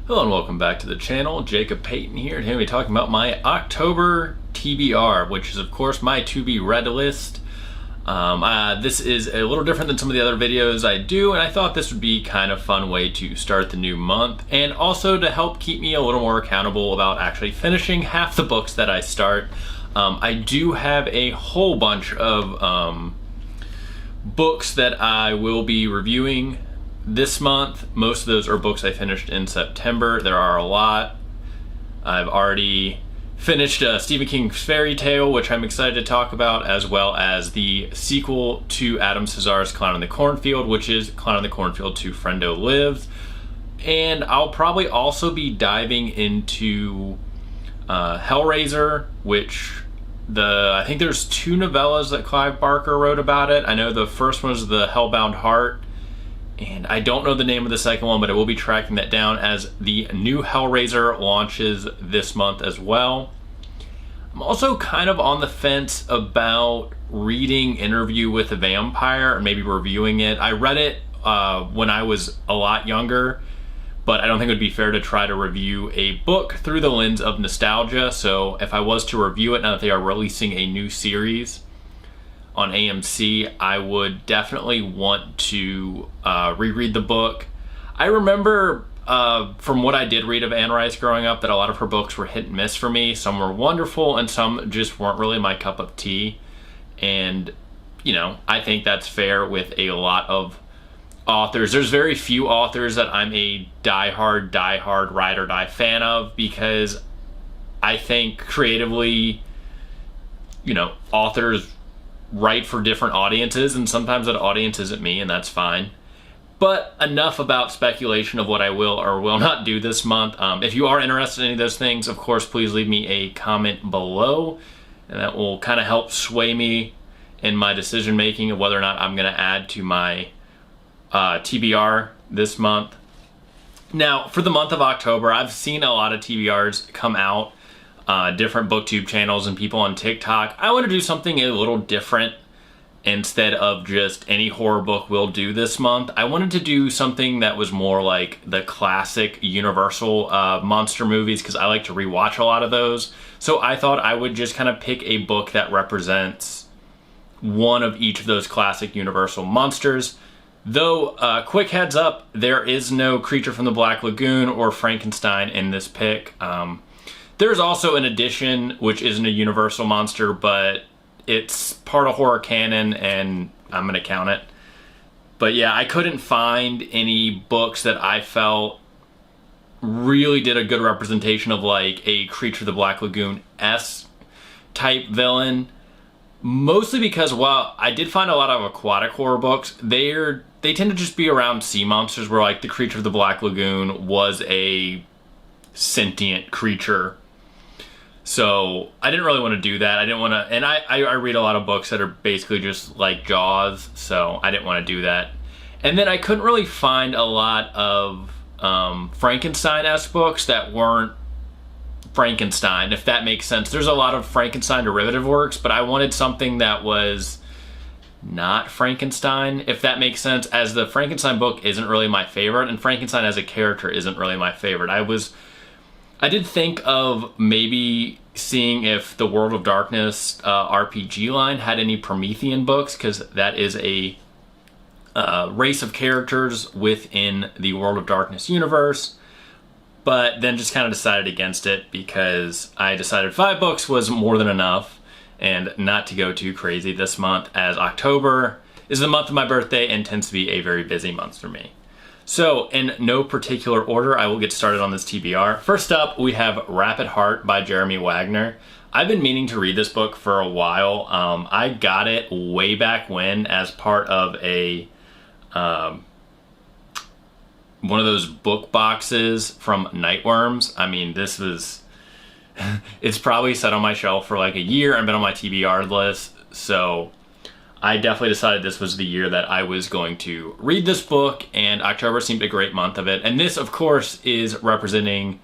Hello and welcome back to the channel. Jacob Payton here, and today we're talking about my October TBR, which is of course my to-be read list. This is a little different than some of the other videos I do, and I thought this would be kind of fun way to start the new month, and also to help keep me a little more accountable about actually finishing half the books that I start. I do have a whole bunch of books that I will be reviewing this month. Most of those are books I finished in September. There are a lot. I've already finished Stephen King's Fairy Tale, which I'm excited to talk about, as well as the sequel to Adam Cesar's Clown in the Cornfield, which is Clown in the Cornfield 2 Friendo Lives. And I'll probably also be diving into Hellraiser, which I think there's two novellas that Clive Barker wrote about it. I know the first one was The Hellbound Heart, and I don't know the name of the second one, but I will be tracking that down as the new Hellraiser launches this month as well. I'm also kind of on the fence about reading Interview with a Vampire, or maybe reviewing it. I read it when I was a lot younger, but I don't think it would be fair to try to review a book through the lens of nostalgia. So if I was to review it, now that they are releasing a new series on AMC, I would definitely want to reread the book. I remember from what I did read of Anne Rice growing up that a lot of her books were hit and miss for me. Some were wonderful and some just weren't really my cup of tea. And, you know, I think that's fair with a lot of authors. There's very few authors that I'm a die-hard, ride or die fan of, because I think creatively, you know, authors write for different audiences, and sometimes that audience isn't me, and that's fine. But enough about speculation of what I will or will not do this month. If you are interested in any of those things, of course, please leave me a comment below, and that will kind of help sway me in my decision making of whether or not I'm going to add to my TBR this month. Now, for the month of October, I've seen a lot of TBRs come out, different booktube channels and people on TikTok. I want to do something a little different. Instead of just any horror book we'll do this month, I wanted to do something that was more like the classic Universal monster movies, because I like to rewatch a lot of those. So I thought I would just kind of pick a book that represents one of each of those classic Universal monsters. Though, quick heads up, there is no Creature from the Black Lagoon or Frankenstein in this pick. There's also an addition, which isn't a Universal monster, but it's part of horror canon, and I'm going to count it. But yeah, I couldn't find any books that I felt really did a good representation of like a Creature of the Black Lagoon-esque type villain. Mostly because while I did find a lot of aquatic horror books, they tend to just be around sea monsters, where like the Creature of the Black Lagoon was a sentient creature. So I didn't really want to do that. I didn't want to, and I read a lot of books that are basically just like Jaws, so I didn't want to do that. And then I couldn't really find a lot of Frankenstein-esque books that weren't Frankenstein, if that makes sense. There's a lot of Frankenstein derivative works, but I wanted something that was not Frankenstein, if that makes sense, as the Frankenstein book isn't really my favorite, and Frankenstein as a character isn't really my favorite. I did think of maybe seeing if the World of Darkness RPG line had any Promethean books, because that is a race of characters within the World of Darkness universe. But then just kind of decided against it, because I decided 5 books was more than enough and not to go too crazy this month, as October is the month of my birthday and tends to be a very busy month for me. So, in no particular order, I will get started on this TBR. First up, we have Rapid Heart by Jeremy Wagner. I've been meaning to read this book for a while. I got it way back when as part of a one of those book boxes from Nightworms. I mean, this was, it's probably sat on my shelf for like a year and been on my TBR list. So I definitely decided this was the year that I was going to read this book, and October seemed a great month of it. And this, of course, is representing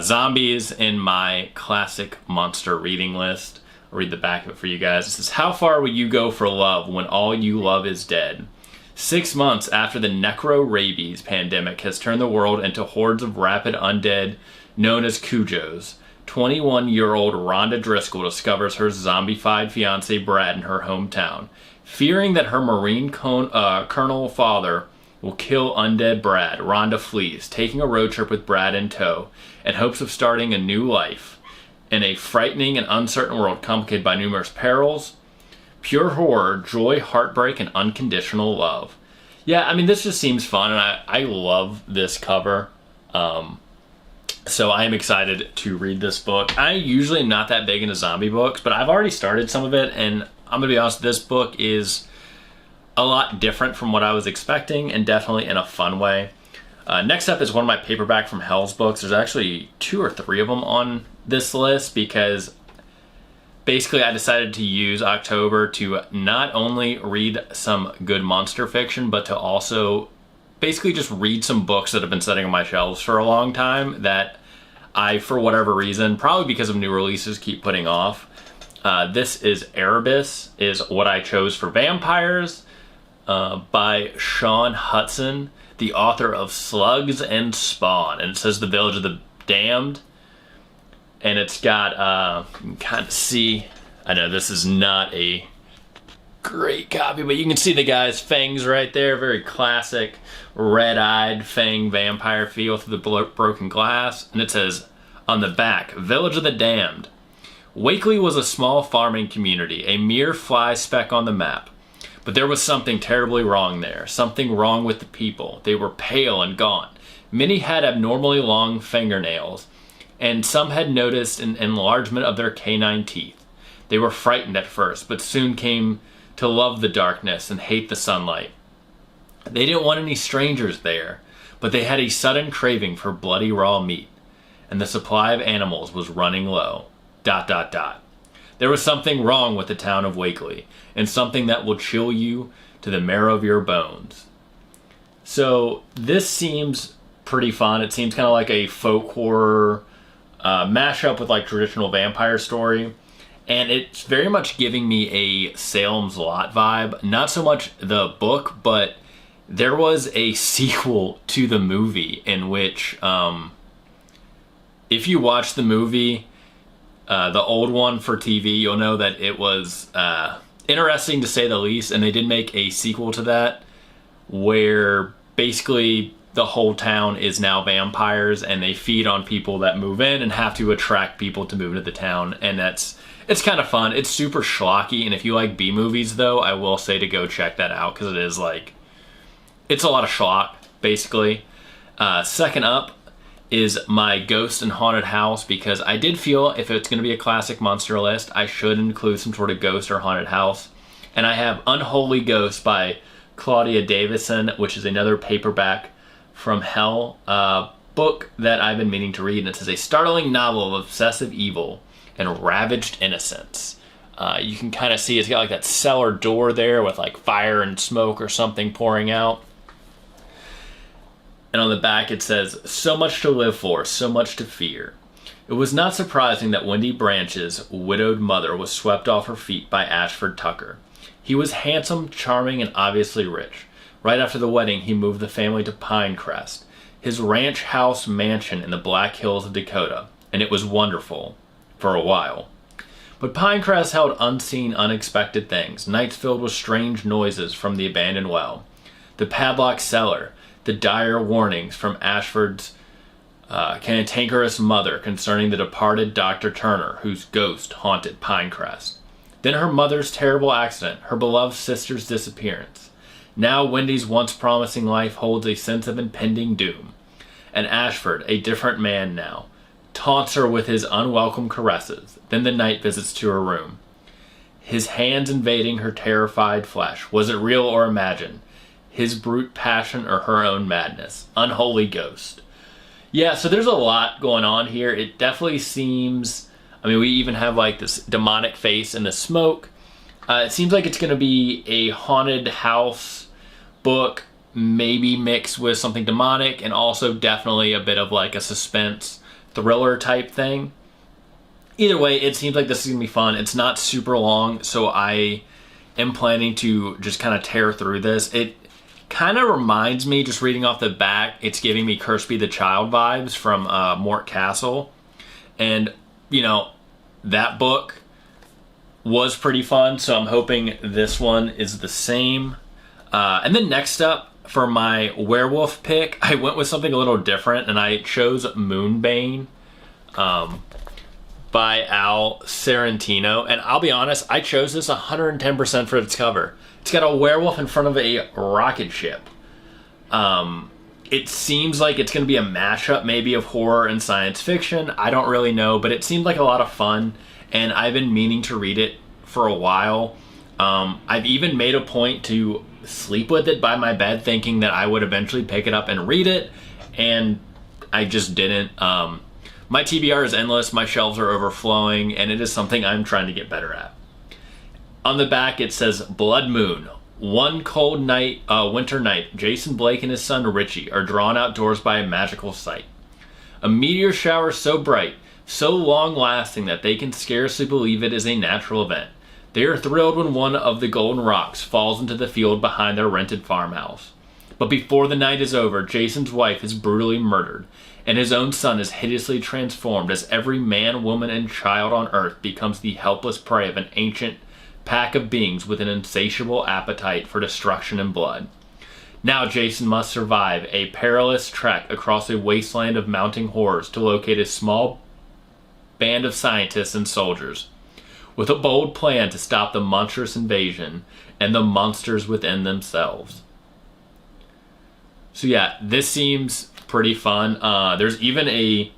zombies in my classic monster reading list. I'll read the back of it for you guys. It says, "How far will you go for love when all you love is dead? 6 months after the necro-rabies pandemic has turned the world into hordes of rabid undead known as Cujos, 21-year-old Rhonda Driscoll discovers her zombified fiance Brad in her hometown. Fearing that her Marine Colonel father will kill undead Brad, Rhonda flees, taking a road trip with Brad in tow, in hopes of starting a new life in a frightening and uncertain world complicated by numerous perils, pure horror, joy, heartbreak, and unconditional love. Yeah, I mean, this just seems fun, and I love this cover. So I am excited to read this book. I usually am not that big into zombie books, but I've already started some of it, and I'm going to be honest, this book is a lot different from what I was expecting, and definitely in a fun way. Next up is one of my Paperback from Hell's books. There's actually 2 or 3 of them on this list because basically I decided to use October to not only read some good monster fiction, but to also basically just read some books that have been sitting on my shelves for a long time that I, for whatever reason, probably because of new releases, keep putting off. This is Erebus, is what I chose for vampires, by Sean Hudson, the author of Slugs and Spawn. And it says The Village of the Damned. And it's got, you can kind of see, I know this is not a great copy, but you can see the guy's fangs right there. Very classic red-eyed fang vampire feel through the broken glass. And it says on the back, Village of the Damned. Wakely was a small farming community, a mere fly speck on the map. But there was something terribly wrong there, something wrong with the people. They were pale and gaunt. Many had abnormally long fingernails, and some had noticed an enlargement of their canine teeth. They were frightened at first, but soon came to love the darkness and hate the sunlight. They didn't want any strangers there, but they had a sudden craving for bloody raw meat, and the supply of animals was running low. ... There was something wrong with the town of Wakely, and something that will chill you to the marrow of your bones. So this seems pretty fun. It seems kind of like a folk horror mashup with like traditional vampire story. And it's very much giving me a Salem's Lot vibe. Not so much the book, but there was a sequel to the movie in which, if you watch the movie, the old one for TV, you'll know that it was interesting to say the least. And they did make a sequel to that where basically the whole town is now vampires and they feed on people that move in and have to attract people to move into the town. And it's kind of fun. It's super schlocky. And if you like B movies though, I will say to go check that out because it is like, it's a lot of schlock basically. Second up is my Ghost and Haunted House, because I did feel if it's going to be a classic monster list, I should include some sort of ghost or haunted house. And I have Unholy Ghost by Claudia Davidson, which is another paperback from hell book that I've been meaning to read. And it says a startling novel of obsessive evil and ravaged innocence. You can kind of see it's got like that cellar door there with like fire and smoke or something pouring out. And on the back it says, so much to live for, so much to fear. It was not surprising that Wendy Branch's widowed mother was swept off her feet by Ashford Tucker. He was handsome, charming, and obviously rich. Right after the wedding, he moved the family to Pinecrest, his ranch house mansion in the Black Hills of Dakota, and it was wonderful for a while. But Pinecrest held unseen, unexpected things, nights filled with strange noises from the abandoned well, the padlocked cellar, the dire warnings from Ashford's cantankerous mother concerning the departed Dr. Turner, whose ghost haunted Pinecrest. Then her mother's terrible accident, her beloved sister's disappearance. Now Wendy's once promising life holds a sense of impending doom. And Ashford, a different man now, taunts her with his unwelcome caresses, then the night visits to her room. His hands invading her terrified flesh. Was it real or imagined? His brute passion or her own madness? Unholy Ghost. Yeah, so there's a lot going on here. It definitely seems, I mean, we even have like this demonic face in the smoke. It seems like it's going to be a haunted house book, maybe mixed with something demonic, and also definitely a bit of like a suspense thriller type thing. Either way, it seems like this is going to be fun. It's not super long, so I am planning to just kind of tear through this. Kind of reminds me, just reading off the back, it's giving me Cursby the Child vibes from Mort Castle. And, you know, that book was pretty fun, so I'm hoping this one is the same. And then next up, for my werewolf pick, I went with something a little different, and I chose Moonbane by Al Sorrentino. And I'll be honest, I chose this 110% for its cover. It's got a werewolf in front of a rocket ship. It seems like it's going to be a mashup maybe of horror and science fiction. I don't really know, but it seemed like a lot of fun, and I've been meaning to read it for a while. I've even made a point to sleep with it by my bed, thinking that I would eventually pick it up and read it, and I just didn't. My TBR is endless, my shelves are overflowing, and it is something I'm trying to get better at. On the back it says, Blood Moon. One cold night, winter night, Jason Blake and his son Richie are drawn outdoors by a magical sight. A meteor shower so bright, so long-lasting that they can scarcely believe it is a natural event. They are thrilled when one of the golden rocks falls into the field behind their rented farmhouse. But before the night is over, Jason's wife is brutally murdered, and his own son is hideously transformed as every man, woman, and child on Earth becomes the helpless prey of an ancient pack of beings with an insatiable appetite for destruction and blood. Now Jason must survive a perilous trek across a wasteland of mounting horrors to locate a small band of scientists and soldiers, with a bold plan to stop the monstrous invasion and the monsters within themselves. So yeah, this seems pretty fun. There's even a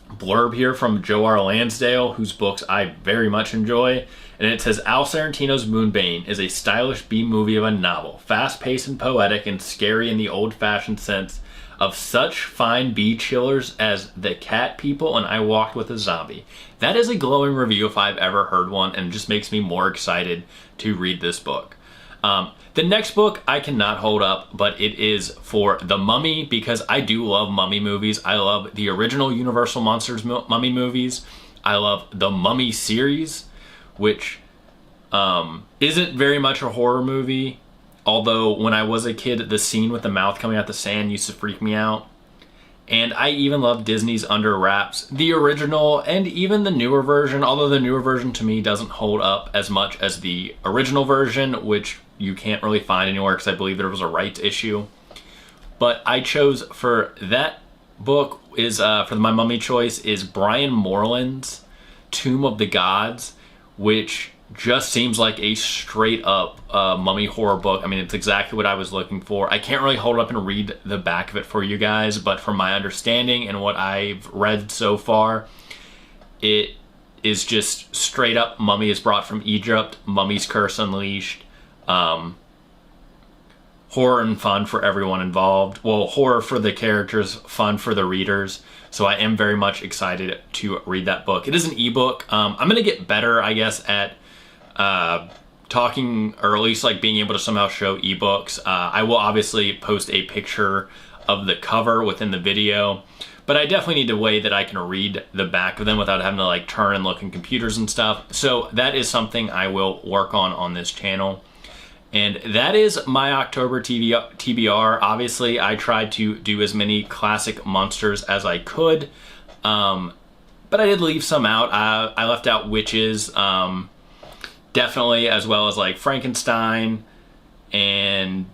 blurb here from Joe R. Lansdale, whose books I very much enjoy, and it says, Al Sorrentino's Moonbane is a stylish B-movie of a novel, fast-paced and poetic and scary in the old-fashioned sense of such fine bee-chillers as The Cat People and I Walked with a Zombie. That is a glowing review if I've ever heard one, and just makes me more excited to read this book. The next book I cannot hold up, but it is for The Mummy, because I do love mummy movies. I love the original Universal Monsters mummy movies. I love the Mummy series, which isn't very much a horror movie, although when I was a kid, the scene with the mouth coming out the sand used to freak me out. And I even love Disney's Under Wraps, the original and even the newer version, although the newer version to me doesn't hold up as much as the original version, which you can't really find anywhere because I believe there was a rights issue. But I chose for that book is, for my mummy choice, is Brian Moreland's Tomb of the Gods, which just seems like a straight up mummy horror book. I mean, it's exactly what I was looking for. I can't really hold up and read the back of it for you guys, but from my understanding and what I've read so far, it is just straight up mummy is brought from Egypt, mummy's curse unleashed, horror and fun for everyone involved. Well, horror for the characters, fun for the readers. So I am very much excited to read that book. It is an ebook. I'm going to get better, I guess, at talking, or at least like being able to somehow show ebooks. I will obviously post a picture of the cover within the video, but I definitely need a way that I can read the back of them without having to like turn and look in computers and stuff. So that is something I will work on this channel. And that is my October TBR. Obviously, I tried to do as many classic monsters as I could, but I did leave some out. I left out witches, definitely, as well as like Frankenstein, and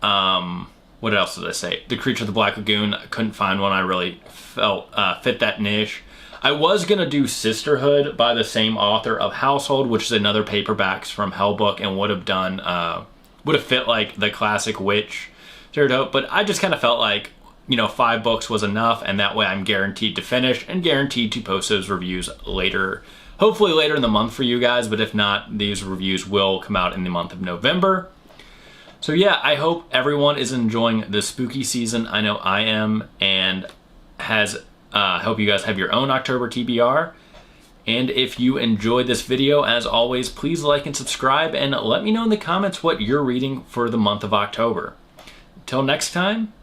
what else did I say? The Creature of the Black Lagoon. I couldn't find one I really felt fit that niche. I was gonna do Sisterhood by the same author of Household, which is another paperbacks from Hellbook, and would have fit like the classic witch stereotype, but I just kind of felt like, you know, 5 books was enough, and that way I'm guaranteed to finish and guaranteed to post those reviews later, hopefully later in the month for you guys, but if not, these reviews will come out in the month of November. So yeah, I hope everyone is enjoying the spooky season. I know I am, and I hope you guys have your own October TBR. And if you enjoyed this video, as always, please like and subscribe, and let me know in the comments what you're reading for the month of October. Until next time,